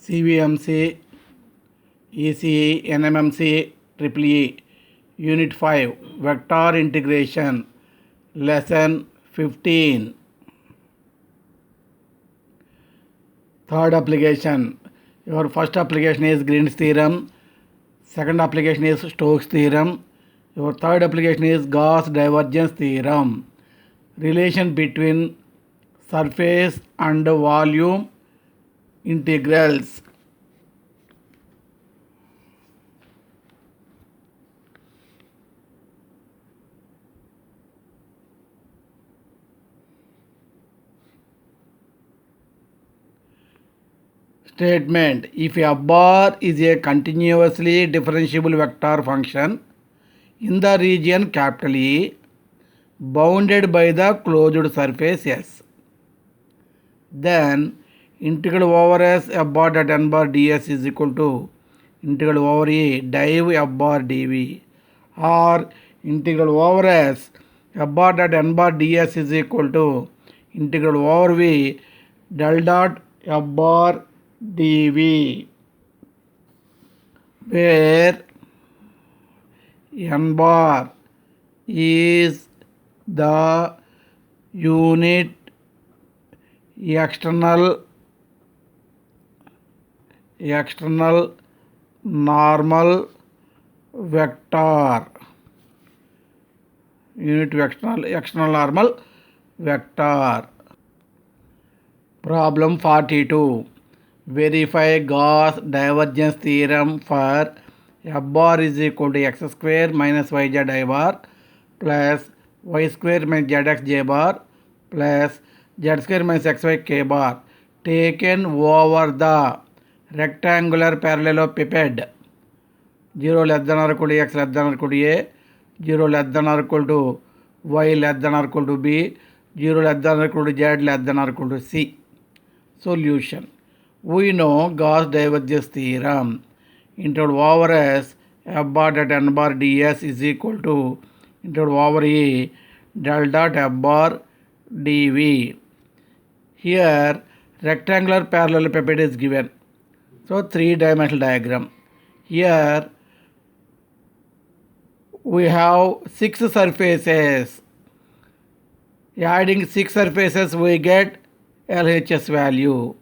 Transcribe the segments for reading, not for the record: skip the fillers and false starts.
CVMC, ECE, NMMC, EEE, Unit 5, Vector Integration, Lesson 15. Third application. Your first application is Green's theorem. Second application is Stokes theorem. Your third application is Gauss divergence theorem. Relation between surface and volume integrals. Statement: if f bar is a continuously differentiable vector function in the region E bounded by the closed surface S, then integral over S f bar dot n bar ds is equal to integral over E div f bar dv, or integral over S f bar dot n bar ds is equal to integral over V del dot f bar dv, where n bar is the unit external normal vector. Unit external normal vector. Problem 42. Verify Gauss divergence theorem for f bar is equal to x square minus yz I bar plus y square minus zx j bar plus z square minus xy k bar taken over the rectangular parallelepiped 0 less than or equal to x less than or equal to a, 0 less than or equal to y less than or equal to b, 0 less than or equal to z less than or equal to c. Solution. We know Gauss divergence theorem. Integral over S f bar dot n bar ds is equal to integral over E del dot f bar dv. Here rectangular parallelepiped is given. So three-dimensional diagram. Here we have 6 surfaces. Adding 6 surfaces we get LHS value.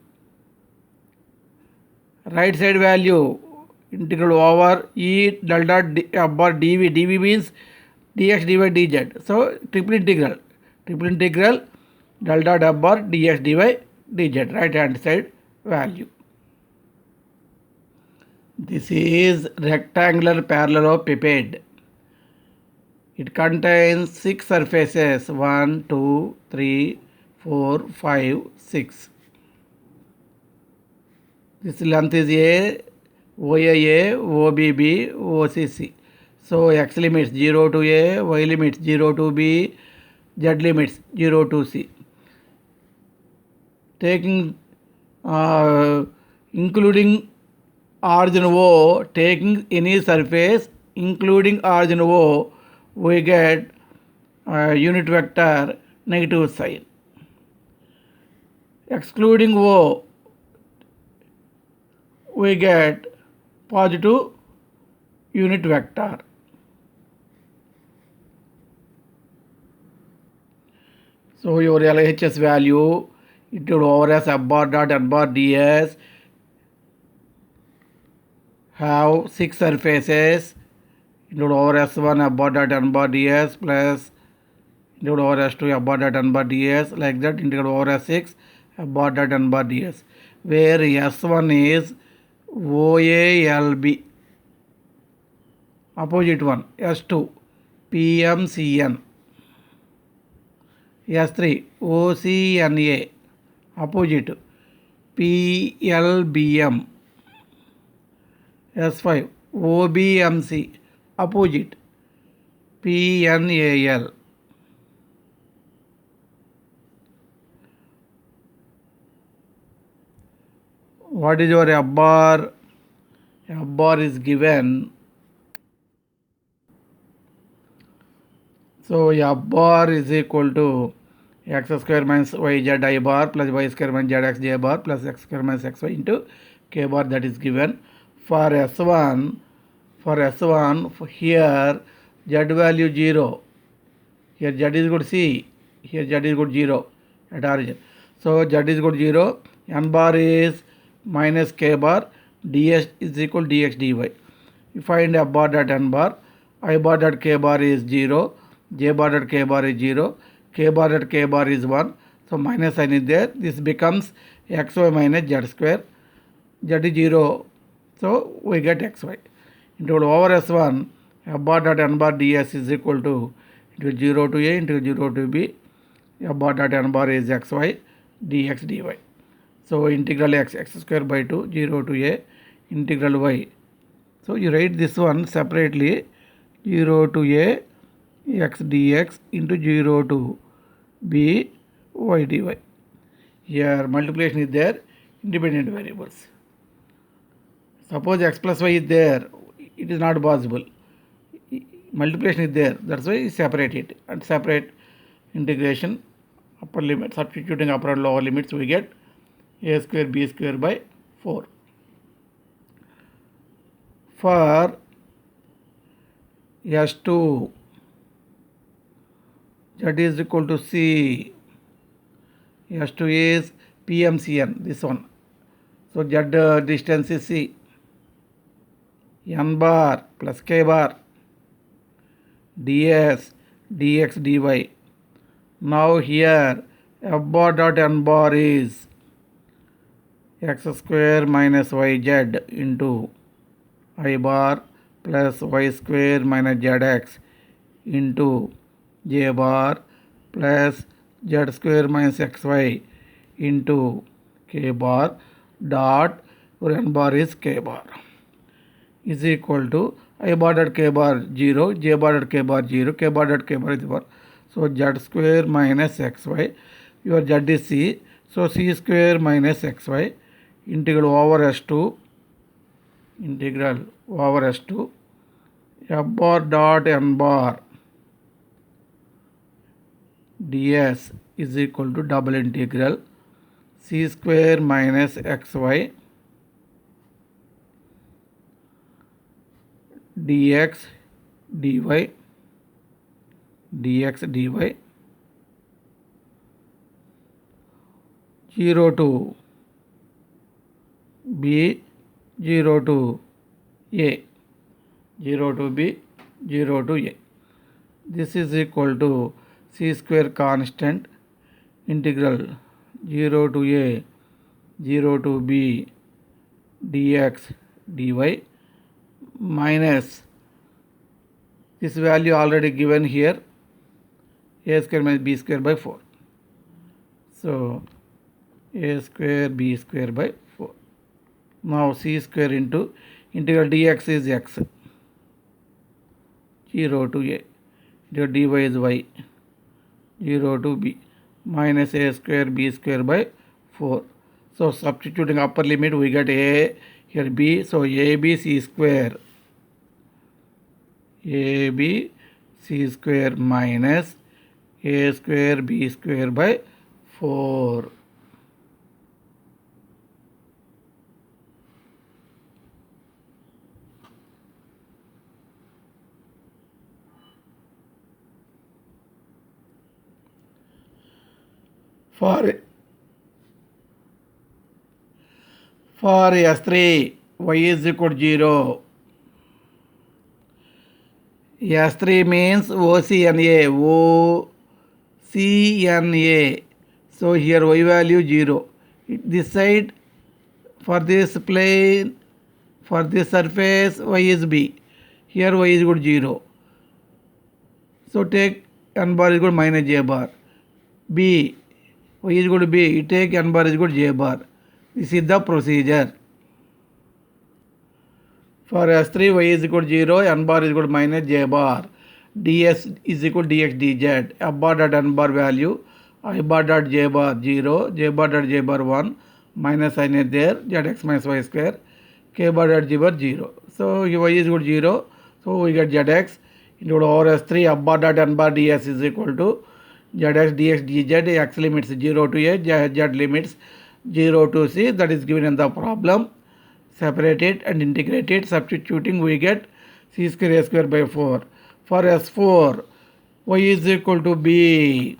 Right side value integral over E del dot f bar dv. dv means dx dy dz. So triple integral del dot f bar dx dy dz, right hand side value. This is rectangular parallelepiped. It contains 6 surfaces 1, 2, 3, 4, 5, 6. This length is A, OAA, OBB, OCC. So x limits 0 to A, y limits 0 to B, z limits 0 to C. Taking including origin O, taking any surface including origin O, we get unit vector negative sign. Excluding O, we get positive unit vector. So your LHS value into over S f bar dot n bar ds have 6 surfaces into over S1 f bar dot n bar ds plus into over S2 f bar dot n bar ds, like that into over S6 f bar dot n bar ds, where S1 is OALB, opposite one S2 PMCN, S3 OCNA, opposite PLBM, S5 OBMC, opposite PNAL. What is your f bar? F bar is given. So f bar is equal to x square minus yz I bar plus y square minus zx j bar plus x square minus xy into k bar that is given. For S1, here z value 0. Here z is equal to C. Here z is equal to 0 at origin. So z is equal to 0. N bar is minus k bar. ds is equal to dx dy. You find f bar dot n bar. I bar dot k bar is 0. J bar dot k bar is 0. K bar dot k bar is 1. So minus sign is there. This becomes xy minus z square. Z is 0. So we get xy. Into over S1, f bar dot n bar ds is equal to into 0 to a into 0 to b. F bar dot n bar is xy dx dy. So integral x square by 2 0 to a integral y. So you write this one separately 0 to a x dx into 0 to b y dy. Here multiplication is there, independent variables. Suppose x plus y is there, it is not possible. Multiplication is there, that's why you separate it. And separate integration, upper limit, substituting upper and lower limits, we get a square b square by 4. For S2, z is equal to C. S2 is PMCN, this one. So z distance is C. N bar plus k bar ds dx dy. Now here f bar dot n bar is x square minus yz into I bar plus y square minus zx into j bar plus z square minus xy into k bar dot n bar is k bar is equal to I bar dot k bar 0, j bar dot k bar 0, k bar dot k bar is 1. So z square minus xy, your z is c, so c square minus xy, integral over s2, f bar dot n bar ds is equal to double integral c square minus xy dx dy 0 to b 0 to a 0 to b 0 to a. This is equal to c square constant integral 0 to a 0 to b dx dy minus this value already given here, a square minus b square by 4. So a square b square by 4. Now c square into integral dx is x 0 to a, integral dy is y 0 to b minus a square b square by 4. So substituting upper limit we get a, here b, so ab c square minus a square b square by 4. For S3, y is equal to 0. S3 means OCNA. So here y value 0. This side, for this plane, for this surface, y is b. Here y is equal to 0. So take n bar is equal to minus j bar. B, y is equal to b. You take n bar is equal to j bar. This is the procedure. For S3, y is equal to 0, n bar is equal to minus j bar. ds is equal to dx dz. F bar dot n bar value, I bar dot j bar 0, j bar dot j bar 1, minus sign is there, zx minus y square, k bar dot j bar 0. So y is equal to 0, so we get zx into over S3, f bar dot n bar ds is equal to zx dx dz, x limits 0 to a, z limits 0 to c, that is given in the problem. separate it and integrate it. Substituting, we get c square a square by 4. For S4, y is equal to b.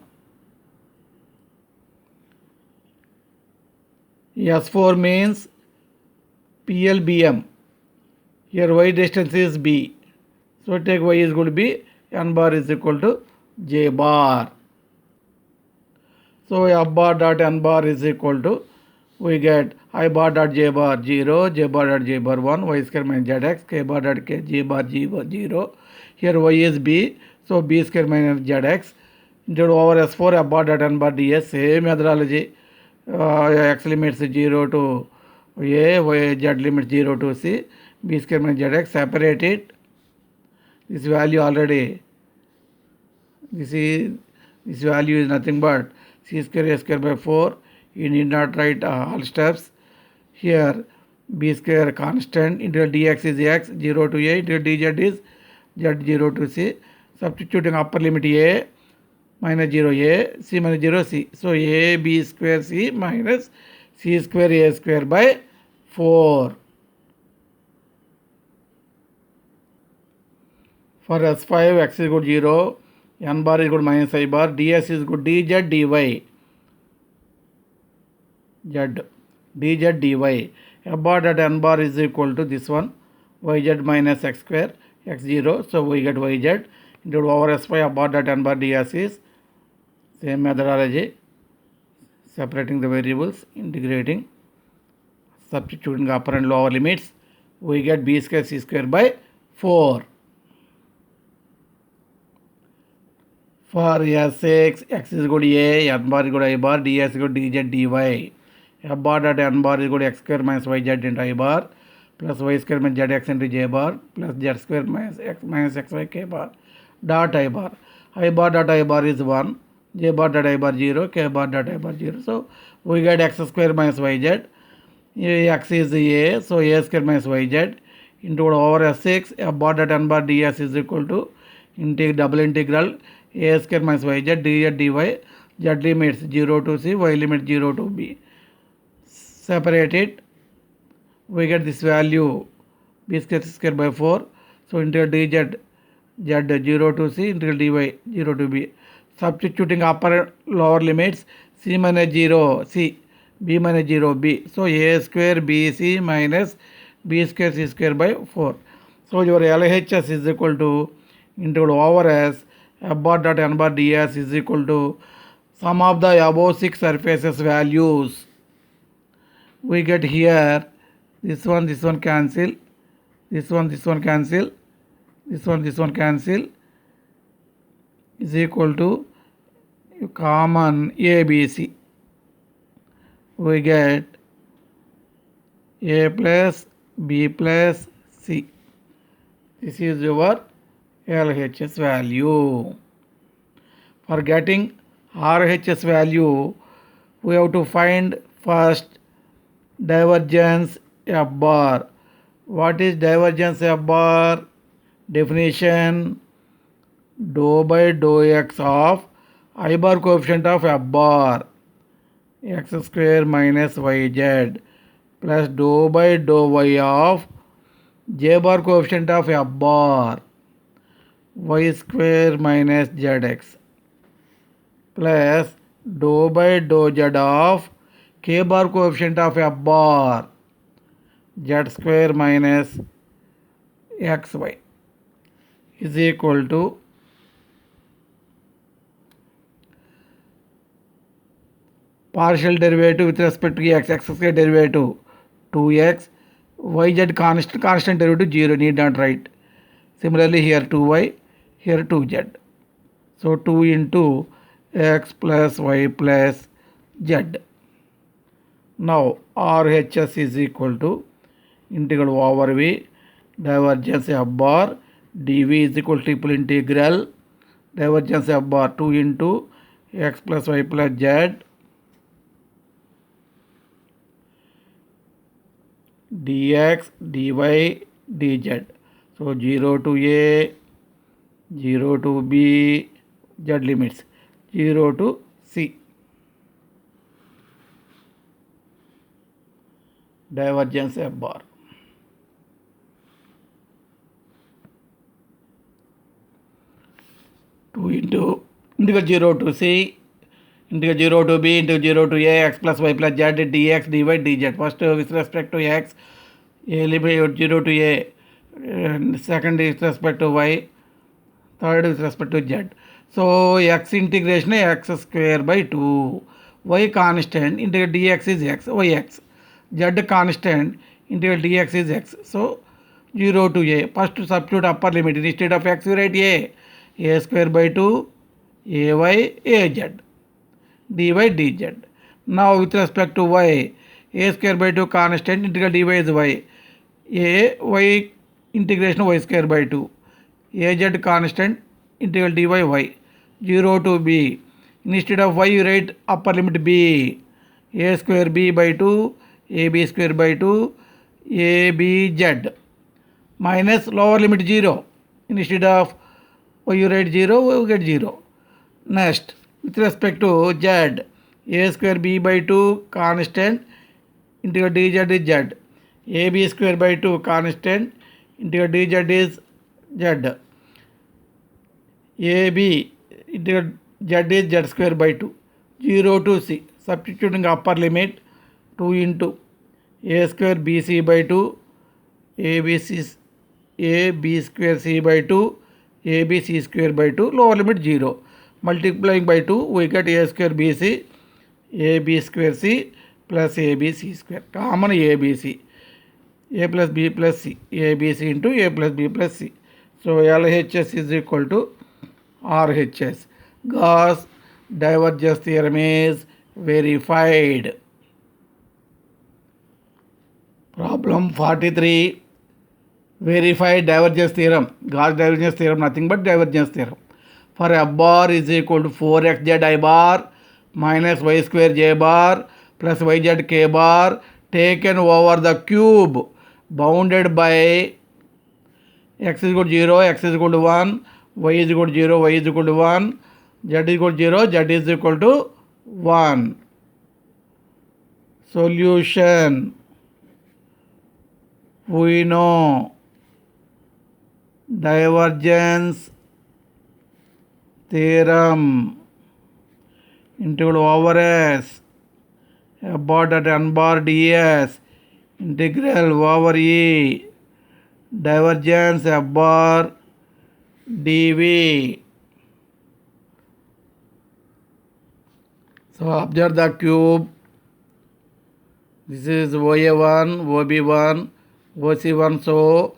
S4 means PLBM. Here y distance is b. So take y is going to be n bar is equal to j bar. So f bar dot n bar is equal to, we get I bar dot j bar 0, j bar dot j bar 1, y square minus zx, k bar dot k j bar 0. Here y is b, so b square minus zx into over S4 f bar dot n bar ds. Same methodology. X limits 0 to a, y z limits 0 to c, b square minus zx. Separate it. This value already, this value is nothing but c square a square by 4. You need not write all steps. Here b square constant into dx is x, 0 to a, into dz is z 0 to c. Substituting upper limit a minus 0 a, c minus 0 c. So a b square c minus c square a square by 4. For S5, x is equal to 0, n bar is equal to minus I bar, ds is equal to dz dy. Dz dy. F bar dot n bar is equal to this one, yz minus x square, x0. So we get yz into over S5 f bar dot n bar ds is same methodology. Separating the variables, integrating, substituting upper and lower limits, we get b square c square by 4. For S6, x is equal to a, n bar is equal to I bar, ds is equal to dz dy. F bar dot n bar is equal to x square minus yz into I bar plus y square minus zx into j bar plus z square minus x minus xy k bar dot I bar. I bar dot I bar is 1, j bar dot I bar 0, k bar dot I bar 0. So we get x square minus yz. X is a, so a square minus yz into over S6 f bar dot n bar ds is equal to double integral a square minus yz dz dy, z limits 0 to c, y limit 0 to b. Separate it, we get this value b square c square by 4. So integral dz z 0 to c, integral dy 0 to b. Substituting upper lower limits, c minus 0 c, b minus 0 b. So a square bc minus b square c square by 4. So your LHS is equal to integral over s f bar dot n bar ds is equal to sum of the above 6 surfaces values. We get here this one cancel, this one cancel, this one cancel, is equal to common ABC. We get a plus b plus c. This is your LHS value. For getting RHS value, we have to find first divergence F bar. What is divergence F bar? Definition: dou by dou x of I bar coefficient of F bar, x square minus yz plus dou by dou y of j bar coefficient of F bar, y square minus zx plus dou by dou z of k bar coefficient of F bar, z square minus xy is equal to partial derivative with respect to x, x square derivative 2x, yz constant derivative 0, need not write. Similarly here 2y, here 2z. So 2 into x plus y plus z. Now RHS is equal to integral over v divergence F bar dv is equal to triple integral divergence F bar 2 into x plus y plus z dx dy dz. So 0 to a, 0 to b, z limits 0 to c. Divergence F bar. 2 into integral 0 to c integral 0 to b integral 0 to a x plus y plus z dx dy dz. First with respect to x, a limit 0 to a, and second with respect to y, third with respect to z. So x integration x square by 2, y constant, integral dx is x, yx, z constant, integral dx is x. So 0 to a, first substitute upper limit, instead of x we write a square by 2 ay az dy dz. Now with respect to y, a square by 2 constant, integral dy is y, y integration y square by 2, az constant, integral dy y, 0 to b, instead of y you write upper limit b, a square b by 2 ab square by 2 abz, minus lower limit 0, instead of y you write 0, you get 0. Next, with respect to z, a square b by 2 constant, integral dz is z, ab square by 2 constant, integral dz is z, ab integral z is z square by 2, 0 to c, substituting upper limit 2 into a square bc by 2 abc ab square c by 2 abc square by 2, lower limit 0, multiplying by 2 we get a square bc ab square c plus abc square, common abc, a plus b plus c, abc into a plus b plus c. So LHS is equal to RHS. Gauss divergence theorem is verified. Problem 43. Verify divergence theorem. Gauss divergence theorem, nothing but divergence theorem. For f bar is equal to 4xz I bar minus y square j bar plus yz k bar taken over the cube bounded by x is equal to 0, x is equal to 1, y is equal to 0, y is equal to 1, z is equal to 0, z is equal to 1. Solution. We know divergence theorem, integral over s, f bar dot n bar ds, integral over e, divergence f bar dv. So observe the cube. This is OA1, OB1, OC1. So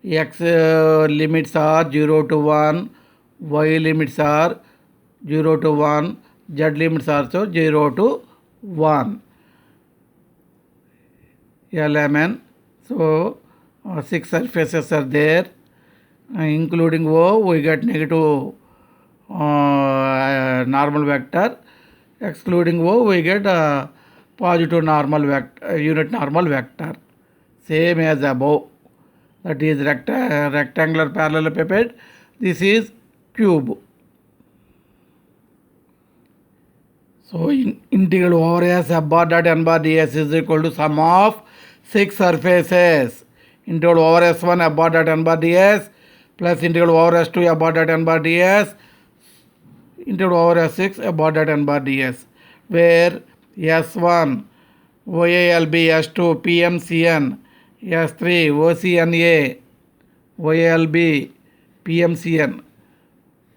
x limits are 0 to 1, y limits are 0 to 1, z limits are also 0 to 1. LMN. So 6 surfaces are there, including O, we get negative normal vector. Excluding O, we get positive normal vector, unit normal vector, same as above. That is rectangular parallelepiped. This is cube. So integral over s f bar dot n bar ds is equal to sum of 6 surfaces. Integral over s1 f bar dot n bar ds plus integral over s2 f bar dot n bar ds, integral over s6 f bar dot n bar ds, where s1 OALB, s2 PMCN, s3 OCNA, OALB, PMCN,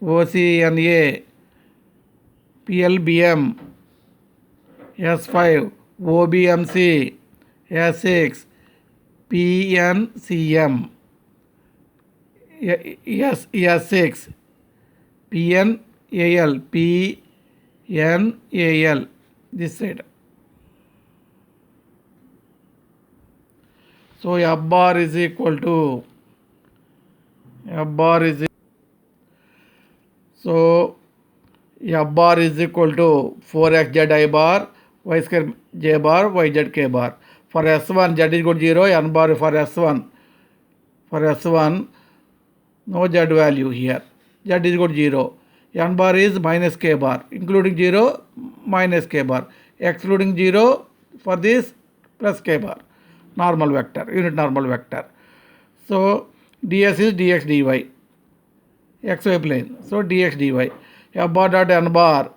OCNA, PLBM, S5 OBMC, S6 PNCM, S6 PNAL, PNAL, this side. So f bar is equal to f bar is so f bar is equal to 4xz I bar, y square j bar, yz k bar. For s1 z is equal to 0, n bar for s1. For s1 no z value here, z is equal to 0. N bar is minus k bar, including 0 minus k bar, excluding 0 for this plus k bar, normal vector, unit normal vector. So ds is dx dy, xy plane. So dx dy. F bar dot n bar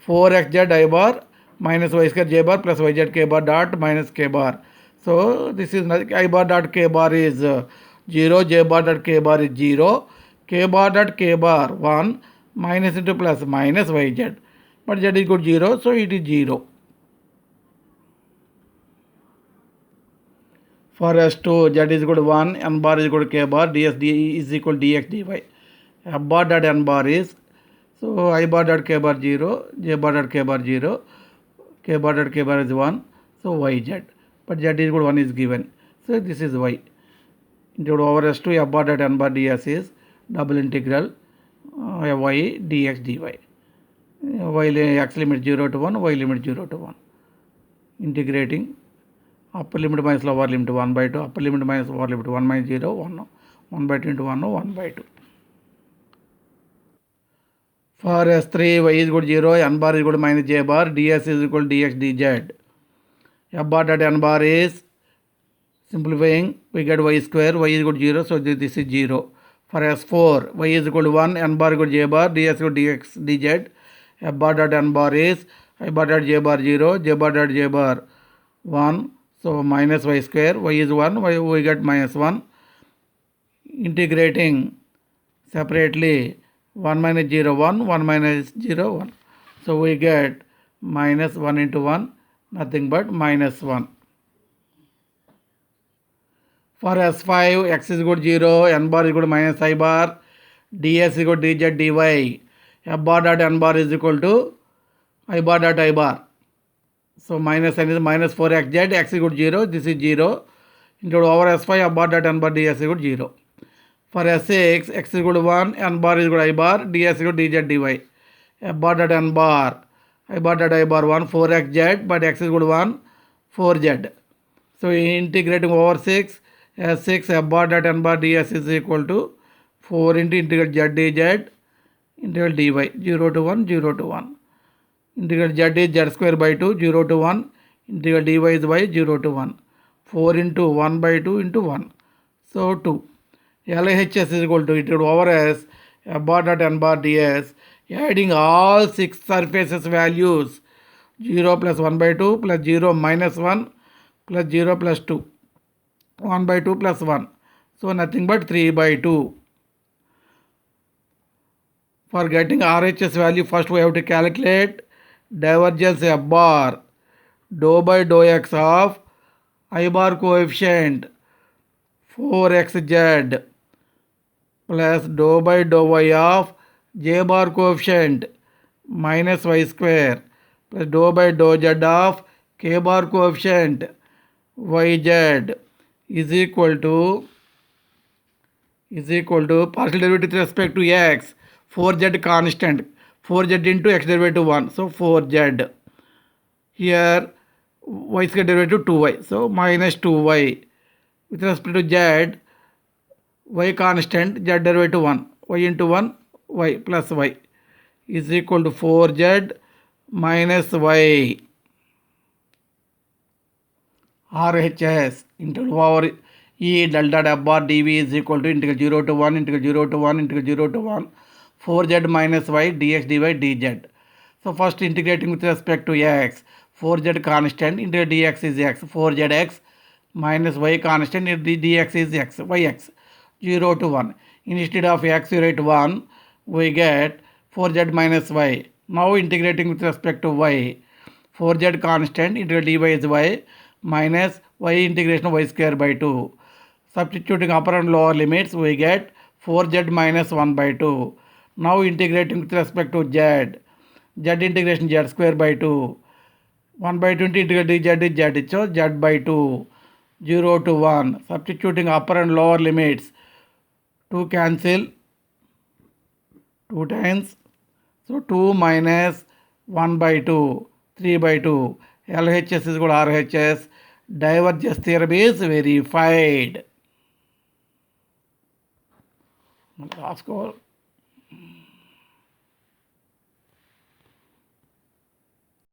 4xz I bar minus y square j bar plus yz k bar dot minus k bar. So this is nothing. I bar dot k bar is 0, j bar dot k bar is 0, k bar dot k bar 1 minus into plus minus yz. But z is equal to 0, so it is 0. For S2, z is equal to 1, n bar is equal to k bar, ds is equal to dx dy. F bar dot n bar is, so I bar dot k bar 0, j bar dot k bar 0, k bar dot k bar is 1, so yz. But z is equal to 1 is given. So this is y. Integral over S2, f bar dot n bar ds is double integral y dx dy. Y x limit 0 to 1, y limit 0 to 1. Integrating upper limit minus lower limit 1 by 2, upper limit minus lower limit 1 minus 0, 1, 1 by 2 into 1, 1 by 2. For S3, y is equal to 0, n bar is equal to minus j bar, ds is equal to dx dz. F bar dot n bar is, simplifying, we get y square, y is equal to 0, so this is 0. For S4, y is equal to 1, n bar is equal to j bar, ds is equal to dx dz. F bar dot n bar is, I bar dot j bar 0, j bar dot j bar 1, so minus y square, y is 1, we get minus 1. Integrating separately, 1 minus 0, 1, 1 minus 0, 1. So we get minus 1 into 1, nothing but minus 1. For S5, x is equal to 0, n bar is equal to minus I bar, ds is equal to dz dy. F bar dot n bar is equal to I bar dot I bar. So minus n is minus 4xz, x is equal to 0, this is 0. Into over S5, f bar dot n bar ds is equal to 0. For S6, x is equal to 1, n bar is equal to I bar, ds is equal to dz dy. F bar dot n bar, I bar dot I bar 1, 4xz, but x is equal to 1, 4z. So integrating over 6, S6, f bar dot n bar ds is equal to 4 into integral z dz, integral dy, 0 to 1, 0 to 1. Integral z is z square by 2, 0 to 1. Integral dy is y, 0 to 1. 4 into 1 by 2 into 1. So 2. LHS is equal to integral over s, f bar dot n bar ds, adding all 6 surfaces values, 0 plus 1 by 2 plus 0 minus 1 plus 0 plus 2. 1 by 2 plus 1. So nothing but 3 by 2. For getting RHS value, first we have to calculate divergence f bar, dou by dou x of I bar coefficient 4xz plus dou by dou y of j bar coefficient minus y square plus dou by dou z of k bar coefficient yz is equal to partial derivative with respect to x, 4z constant, 4z into x derivative 1, so 4z. Here y square derivative 2y, so minus 2y. With respect to z, y constant, z derivative 1, y into 1, y plus y is equal to 4z minus y. RHS integral over E del dot f bar dv is equal to integral 0 to 1, integral 0 to 1, integral 0 to 1, 4z minus y dx dy dz. So first integrating with respect to x, 4z constant, integral dx is x, 4zx minus y constant, dx is x, yx, 0 to 1. Instead of x we write 1, we get 4z minus y. Now integrating with respect to y, 4z constant, integral dy is y, minus y integration of y square by 2. Substituting upper and lower limits, we get 4z minus 1 by 2. Now integrating with respect to z, z integration z square by 2. 1 by 2 integral dz is z, so z by 2, 0 to 1. Substituting upper and lower limits, 2 cancel, 2 times. So 2 minus 1 by 2, 3 by 2. LHS is equal to RHS. Divergence theorem is verified.